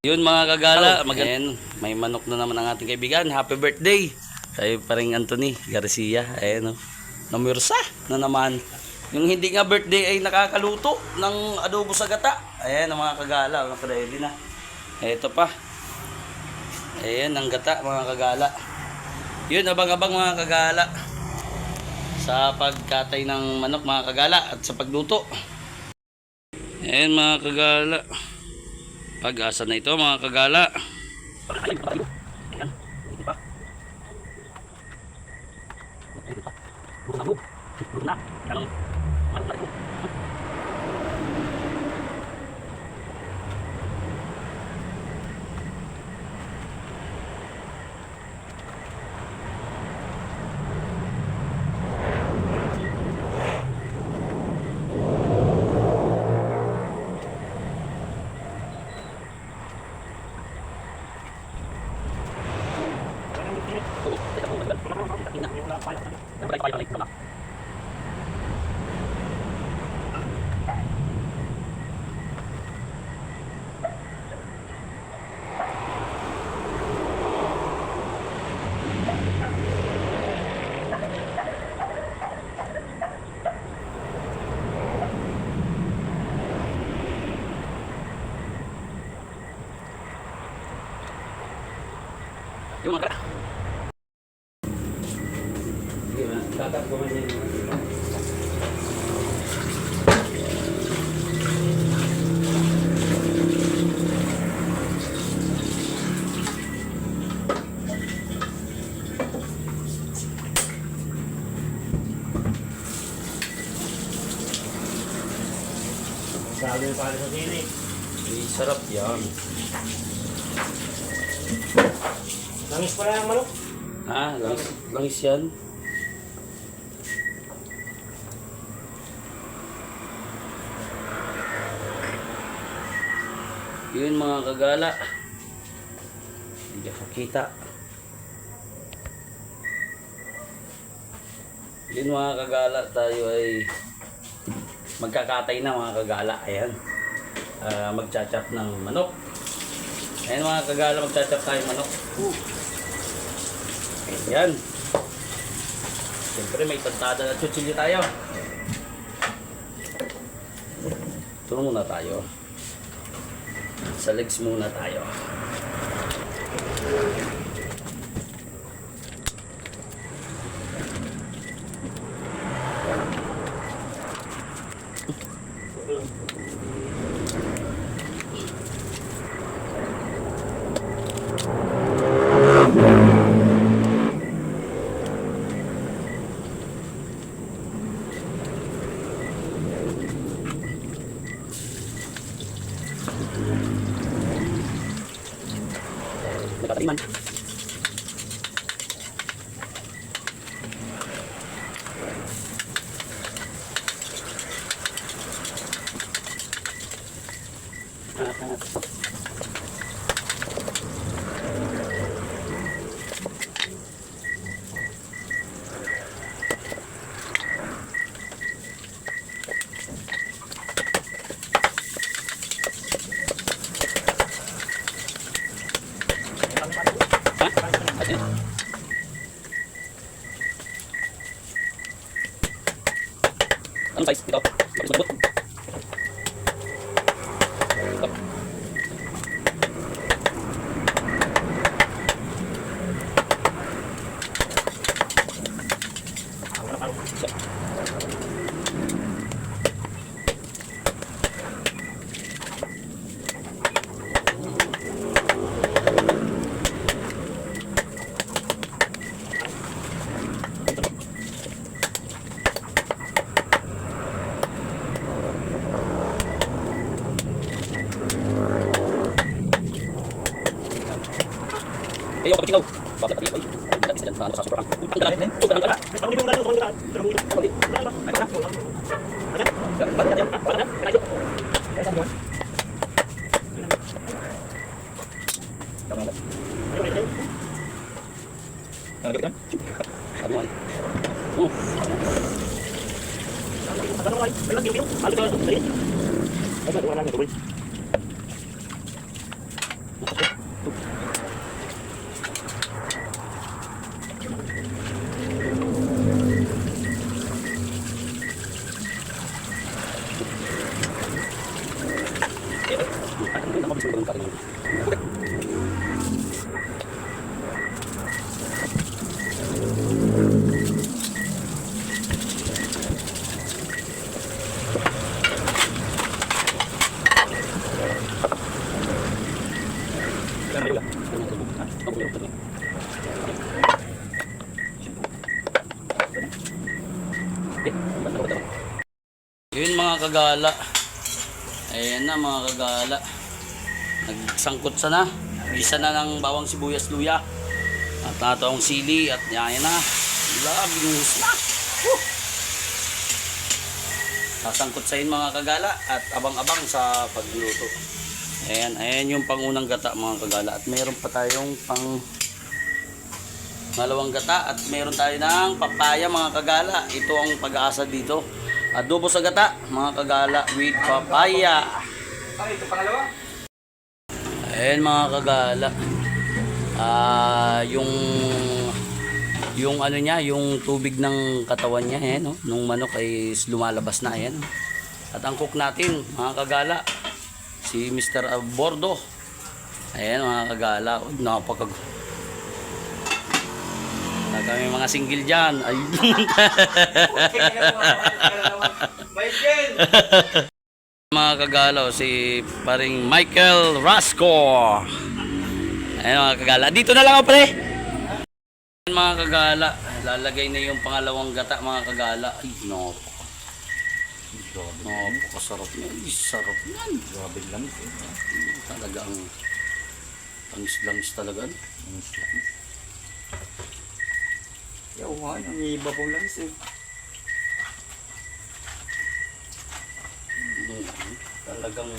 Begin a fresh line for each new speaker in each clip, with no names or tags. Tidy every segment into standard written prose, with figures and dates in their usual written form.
Yun mga kagala, may manok na naman ang ating kaibigan. Happy birthday! Kay paring Anthony Garcia. Ayan o. Namursa na naman. Yung hindi nga birthday ay nakakaluto ng adobo sa gata. Ayan ang mga kagala. Ready na. Ito pa. Ayan ang gata mga kagala. Yun, abang-abang mga kagala. Sa pagkatay ng manok mga kagala at sa pagluto. Ayan mga kagala. Pag-asa na ito mga kagala. Yung mga kakak ko man yun.
Sabi pa rin sa sili.
Sarap yan.
Langis pala yung manok.
Langis yan. Yun mga kagala. Hindi ka kita. Yun mga kagala, tayo ay magkakatay na mga kagala. Ayan. Magchachap ng manok. Ayan mga kagala, magchachap tayo ng manok. Ayan. Siyempre may tantada na chuchili tayo. Ito muna tayo. Sa legs muna tayo. Nakataliman. Anong size dito? Malambot. Ayaw kapag ikaw. Bakit tayo? Hindi natin sila sa sobrang. Ang dala. Sobrang dala. Sabi mo. Yun mga kagala. Ayan na mga kagala. Nagsangkot sa na. Isa na ng bawang sibuyas luya. At nato ang sili at yan na. Binuhos na. Sasangkot sa yun mga kagala at abang-abang sa pagluto. Ayan yung pangunang gata mga kagala. At mayroon pa tayong pang dalawang gata at mayroon tayo ng papaya mga kagala. Ito ang pag-aasa dito. Adobo sa gata mga kagala with papaya.
Ito pangalawa.
Ayan mga kagala. Yung ano niya, yung tubig ng katawan niya, ayan, no? Nung manok ay lumalabas na, ayan. At ang cook natin, mga kagala, si Mr. Bordo. Ayan mga kagala, napakag... Kami mga single dyan. Ay. Mga kagala, si paring Michael Rasco. Ayan mga kagala. Dito na lang ako pre. Mga kagala, lalagay na yung pangalawang gata mga kagala. Ay, napakasarap yan. Ay, sarap yan.
Grabe lang ito.
Talaga ang langis talaga.
Yawan, ang iba pong langis eh.
Talagang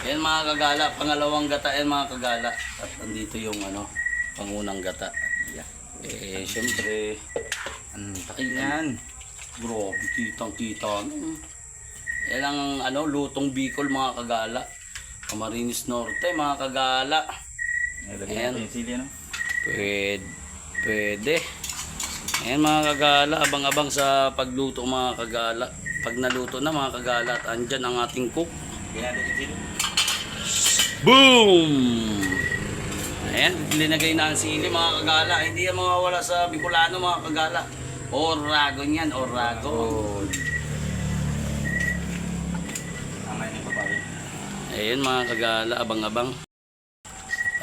yan mga kagala, pangalawang gata yan mga kagala. At andito yung ano, pangunang gata. Eh, syempre,
Yan.
bro, kitang-kita. Yan ang ano, lutong Bicol mga kagala. Camarines Norte mga kagala.
Nilagyan natin yung sili, ano?
Pwede. Ayan mga kagala, abang-abang sa pagluto mga kagala. Pag naluto na mga kagala, at andyan ang ating cook.
Lagyan natin yung sili.
Boom! Ayan, linagay na ang sili mga kagala. Hindi yan mawawala sa Bicolano mga kagala. Oragon yan, oragon.
Tama yun yung papaya.
Ayan mga kagala, abang-abang.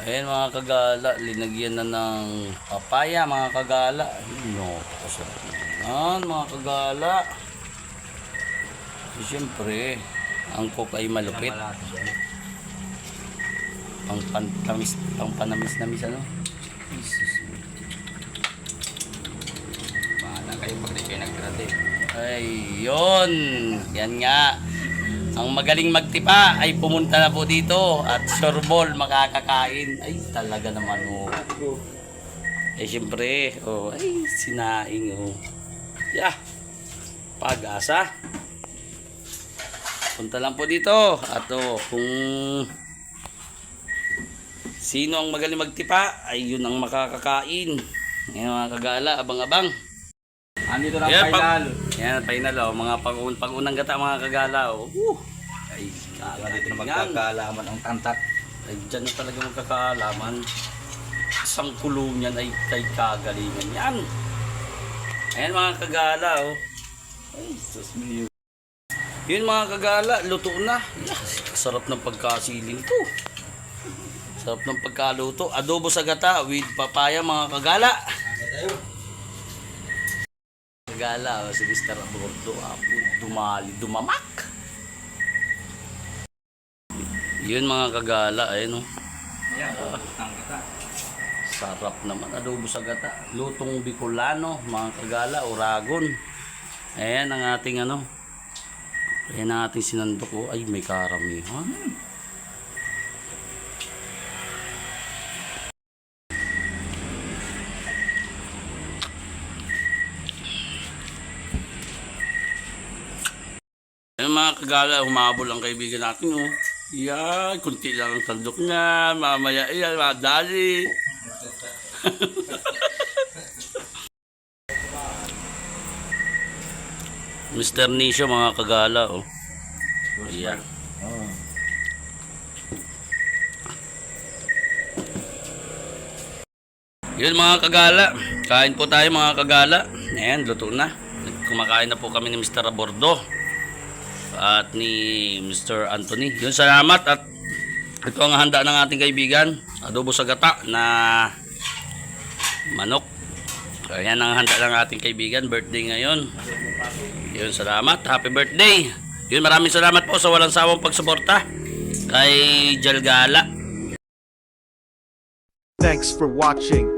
Ayan mga kagala, linagyan na ng papaya mga kagala. No, kasarap naman mga kagala. Siyempre, ang cook ay malupit. Pang panamis ano? Jesus.
Bahala kayo pag di kayo naggrade.
Ay, yun. Yan nga. Ang magaling magtipa ay pumunta na po dito at sureball makakakain. Ay, talaga naman oh. Eh, siyempre, oh, ay, sinaing oh. Yeah. Pag-asa. Punta lang po dito. At oh, kung sino ang magaling magtipa, ay yun ang makakakain. Ngayon mga kagala, abang-abang.
Andito na
Yan,
final.
Yan, final oh. Mga pag-unang gata mga kagala oh. Ay,
Dito na magkakaalaman ang tantak.
ay, dyan na talaga magkakaalaman. Isang kulong yan ay kay kagalingan yan. Ayan mga kagala oh. Ay, sus me. Yun mga kagala, luto na. Sarap ng pagkasiling to. Sarap ng pagkaluto. Adobo sa gata with papaya mga kagala. Kagala oh, si Mr. Bordo dumamak. Yun mga kagala, ayun oh.
Ang gata.
Sarap naman, adobo sa gata. Lutong Bicolano, mga kagala, oragon. Ayan ang ating ano. Ayan ang ating sinandok oh. Ay, may karamihan. Ayun mga kagala, humabol ang kaibigan natin, oh. Yan, kunti lang ang tandok niya. Mamaya yan, madali. Mr. Nisho mga kagala, oh. Yan. Yun mga kagala, kain po tayo mga kagala. Ayan, luto na. Kumakain na po kami ni Mr. Abordo at ni Mr. Anthony. Yun, salamat. At ito ang handa ng ating kaibigan, adobo sa gata na manok. Ayan ang handa ng ating kaibigan, birthday ngayon. Yun, salamat, happy birthday. Yun, maraming salamat po sa walang sawang pagsuporta kay Jalgala.
Thanks for watching.